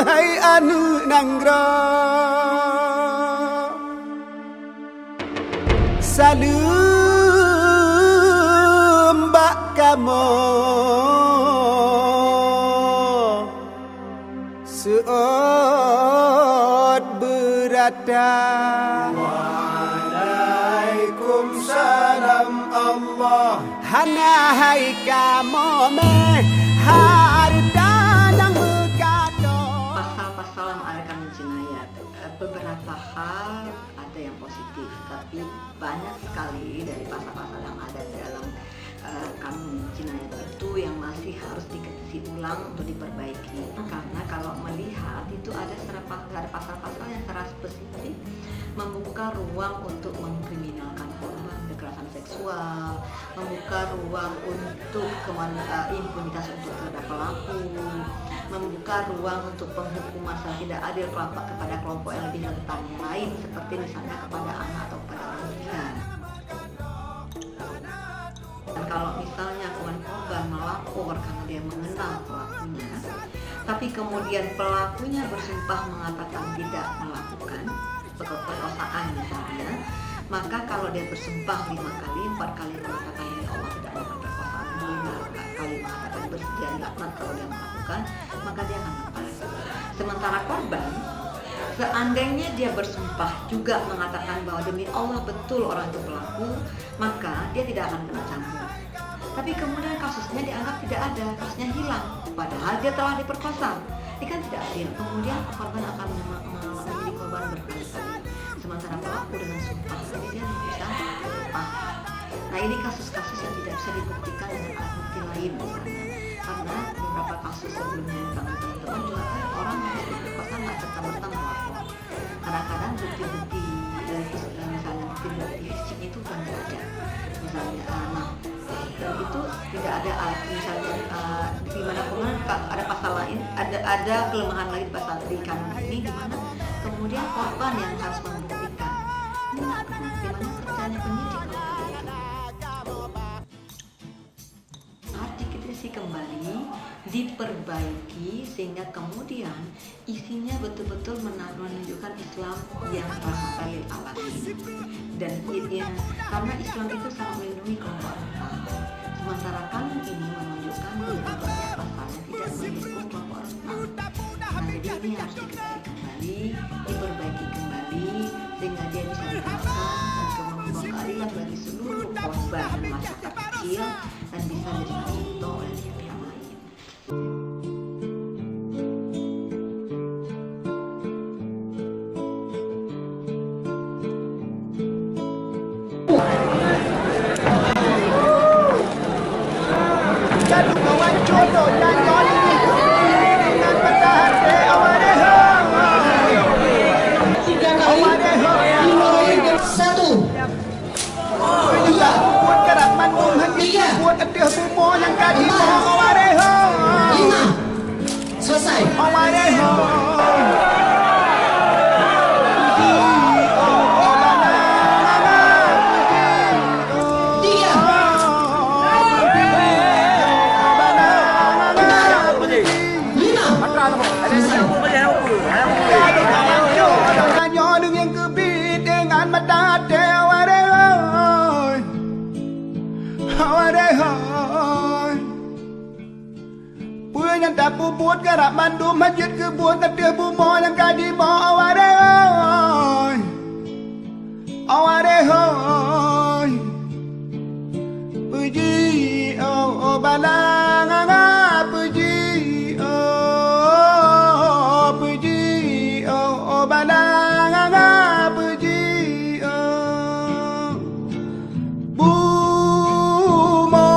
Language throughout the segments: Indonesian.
hai anu nanggro salum bak kamu seot berada. Waalaikumsalam Allah hana hai kamu meh harta nang berkado. Pasal-pasal yang ada kami jinayat, beberapa hal ada yang positif, tapi banyak sekali dari pasal-pasal yang ada di dalam kanun jinayat itu yang masih harus dikaji ulang untuk diperbaiki. Karena kalau melihat itu ada pasal-pasal yang secara spesifik membuka ruang untuk mengkriminalkan korban kekerasan seksual, membuka ruang untuk impunitas untuk terhadap pelaku, membuka ruang untuk penghukuman secara tidak adil kepada kelompok yang lebih rentan yang lain, seperti misalnya kepada anak atau kepada orang gila. Dan kalau misalnya korban melapor karena dia mengenal pelakunya, tapi kemudian pelakunya bersumpah mengatakan tidak melakukan perkosaan misalnya, maka kalau dia bersumpah 5 kali, 4 kali mengatakan demi Allah tidak melakukan perkosaan, 5 kali mengatakan bersedia laknat kalau dia melakukan, maka dia akan lepas. Sementara korban, seandainya dia bersumpah juga mengatakan bahwa demi Allah betul orang itu pelaku, maka dia tidak akan kena cambuk. Tapi kemudian kasusnya dianggap tidak ada, kasusnya hilang, padahal dia telah diperkosa. Ini kan tidak adil. Kemudian korban akan menjadi korban berkali-kali. Sementara pelaku dengan sumpah saja dia bisa lepas. Nah, ini kasus-kasus yang tidak bisa dibuktikan dengan alat bukti lain misalnya. Karena beberapa kasus sebelumnya yang teman-teman juga kan orang yang diperkosa nggak serta-merta melapor. Kadang-kadang bukti-bukti misalnya bukti-bukti fisik itu kan tidak ada. Misalnya anak dan itu tidak ada alat, misalnya di mana kemudian ada pasal lain, ada kelemahan lain pasal di kanun ini di mana kemudian korban yang harus membuktikan. Ini bagaimana kerjanya penyidik kalau begitu? Harus dikritisi kembali, diperbaiki sehingga kemudian isinya betul-betul menunjukkan Islam yang rahmatan lil alamin. Dan karena Islam itu sangat melindungi kelompok rentan. Sementara kanun ini menunjukkan bahwa pasalnya tidak mendukung kelompok rentan. Nah, jadi ini harus dikritisi kembali, diperbaiki kembali sehingga dia bisa diterapkan dan membawa keadilan bagi seluruh korban dan masyarakat kecil dan bisa dijadikan contoh oleh pihak lain. Jadu kawan jodoh dan joli dengan bertahan ke awareho. Satu, Juga buat kerap mandung hanya buat adeh bumo yang kadi mau awareho. 5, selesai. Awareho. Yang tak buat gerak mandum masjid kebun ada bumo yang kadi mau awarehoy awarehoy puji oh balang puji oh puji oh balang puji oh bumo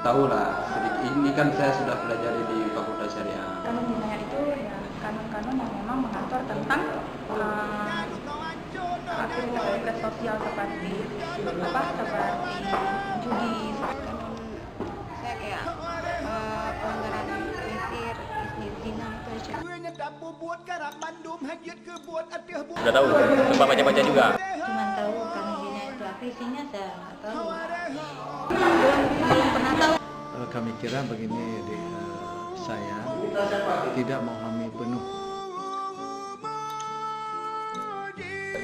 tahulah sedikit ini kan saya sudah pelajari di Fakultas Syariah. Kanun jinayat itu ya kanun-kanun yang memang mengatur tentang aktivitas sosial seperti judi. Saya kayak pelanggaran isir, zina itu aja. Udah tahu, coba baca-baca juga. Cuman tahu karena zina itu apa isinya saya nggak tahu. Belum pernah tahu. Kami kira begini, saya tidak memahami penuh.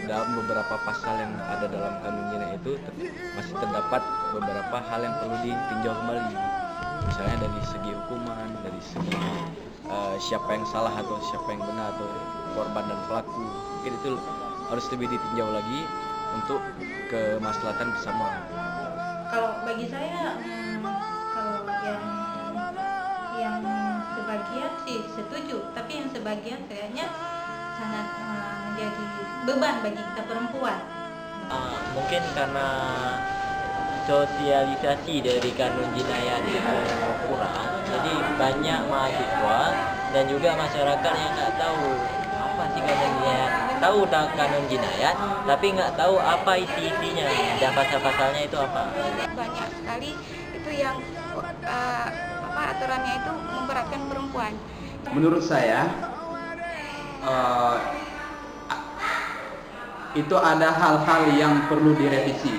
Dalam beberapa pasal yang ada dalam kanun zina itu masih terdapat beberapa hal yang perlu ditinjau kembali. Misalnya dari segi hukuman, dari segi siapa yang salah atau siapa yang benar, atau korban dan pelaku. Mungkin itu harus lebih ditinjau lagi untuk kemaslahatan bersama. Kalau bagi saya, kalau yang sebagian sih setuju, tapi yang sebagian kayaknya sangat menjadi beban bagi kita perempuan. Mungkin karena sosialisasi dari kanun jinayat itu kurang, jadi banyak mahasiswa dan juga masyarakat yang nggak tahu apa sih kanun jinayat. Tahu kanun jinayat, tapi nggak tahu apa isi-isinya dan pasal-pasalnya itu apa. Banyak sekali itu yang aturannya itu memberatkan perempuan. Menurut saya itu ada hal-hal yang perlu direvisi.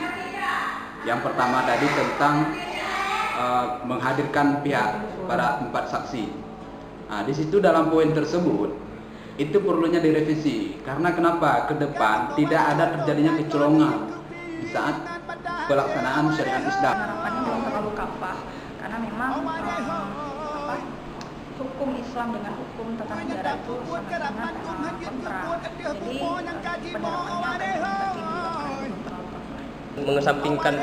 Yang pertama tadi tentang menghadirkan pihak para 4 saksi. Nah, di situ dalam poin tersebut itu perlunya direvisi. Karena kenapa? Ke depan tidak ada terjadinya kecolongan di saat pelaksanaan syariat Islam. Harapannya belum terlalu kafah karena memang hukum Islam dengan hukum tata negara itu sangat-sangat kontra. Jadi penerapannya akan belum terlalu kafah. Mengesampingkan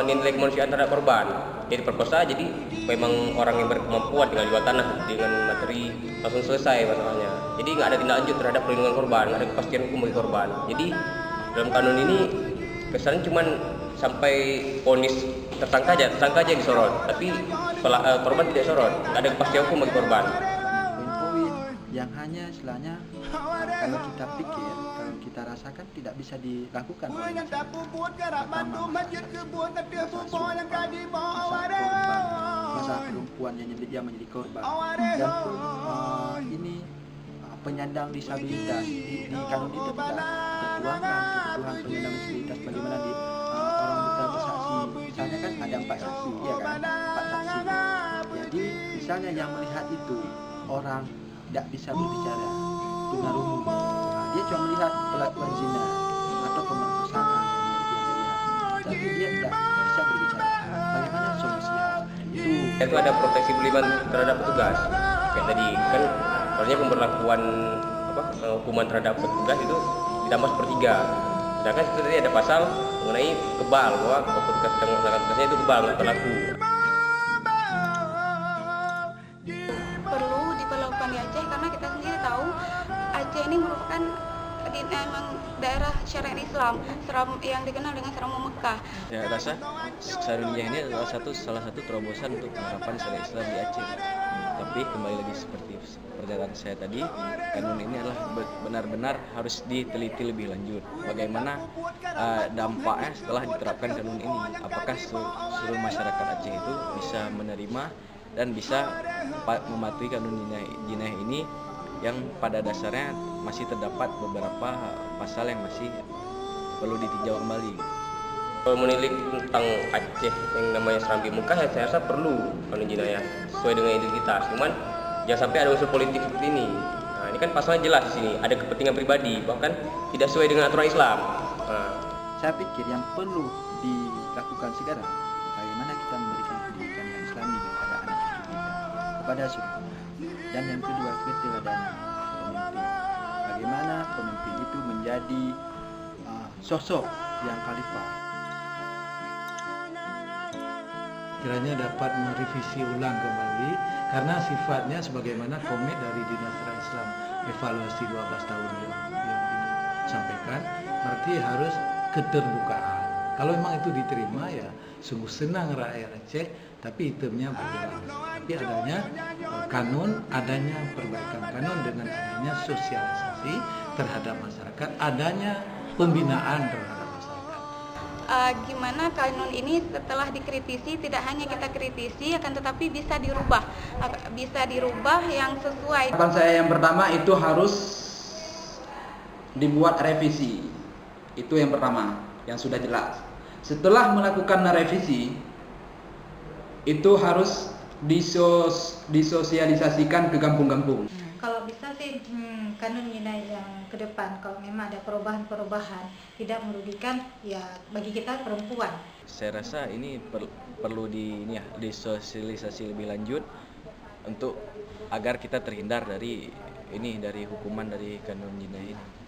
nilai kemanusiaan terhadap korban. Jadi perkosa, jadi memang orang yang berkemampuan tinggal jual tanah dengan materi langsung selesai masalahnya. Jadi nggak ada tindak lanjut terhadap perlindungan korban, nggak ada kepastian hukum bagi korban. Jadi dalam kanun ini kesannya cuma sampai vonis tersangka aja disorot, tapi korban tidak sorot, nggak ada kepastian hukum bagi korban. Poin-poin yang hanya istilahnya kalau kita pikir, kalau kita rasakan tidak bisa dilakukan oleh masyarakat. Pertama, masalah perempuan yang menjadi korban, dan ini penyandang disabilitas di kanun itu tidak tertuangkan kebutuhan penyandang disabilitas bagaimana di orang buta bersaksi. Misalnya kan ada 4 saksi, ya kan, 4 saksi. Jadi misalnya yang melihat itu orang tidak bisa berbicara tunarungu, dia cuma melihat pelakuan zina atau pemerkosaan tapi dia tidak bisa berbicara. Bagaimana solusinya? Itu ada proteksi buliman terhadap petugas. Kayak tadi kan soalnya pemberlakuan hukuman terhadap petugas itu ditambah 1/3. Sedangkan itu tadi ada pasal mengenai kebal, bahwa petugas sedang melaksanakan tugasnya itu kebal nggak berlaku. Perlu diperlakukan di Aceh karena kita sendiri tahu Aceh ini merupakan memang daerah syariat Islam yang dikenal dengan Seram Mekah. Ya, rasa Saruniyah ini adalah salah satu terobosan untuk penerapan syariat Islam di Aceh. Tapi kembali lagi seperti pernyataan saya tadi, kanun ini adalah benar-benar harus diteliti lebih lanjut. Bagaimana dampaknya setelah diterapkan kanun ini? Apakah seluruh masyarakat Aceh itu bisa menerima dan bisa mematuhi kanun jinayah ini yang pada dasarnya masih terdapat beberapa pasal yang masih perlu ditinjau kembali. Kalau menilik tentang Aceh yang namanya Serambi Mekah, ya saya rasa perlu kanun jinayah sesuai dengan identitas. Cuman jangan sampai ada unsur politik seperti ini. Nah, ini kan pasalnya jelas di sini, ada kepentingan pribadi, bahkan tidak sesuai dengan aturan Islam. Saya pikir yang perlu dilakukan sekarang, bagaimana kita memberikan pendidikan yang Islami kepada anak cucu kita, kepada suku. Dan yang kedua, keteladanan pemimpin. Bagaimana pemimpin itu menjadi sosok yang khalifah. Kiranya dapat merevisi ulang kembali, karena sifatnya sebagaimana komit dari Dinas Syariat Islam evaluasi 12 tahun yang disampaikan, berarti harus keterbukaan. Kalau memang itu diterima, ya sungguh senang rakyat Aceh, tapi itemnya berjalan. Tapi adanya kanun, adanya perbaikan kanun dengan adanya sosialisasi terhadap masyarakat, adanya pembinaan terhadap masyarakat. Gimana kanun ini setelah dikritisi, tidak hanya kita kritisi, akan tetapi bisa dirubah yang sesuai. Harapan saya yang pertama itu harus dibuat revisi. Itu yang pertama, yang sudah jelas. Setelah melakukan revisi, itu harus disosialisasikan ke kampung-kampung. Kalau bisa sih kanun jinayah yang ke depan, kalau memang ada perubahan-perubahan tidak merugikan ya bagi kita perempuan. Saya rasa ini perlu disosialisasi lebih lanjut untuk agar kita terhindar dari hukuman dari kanun jinayah ini.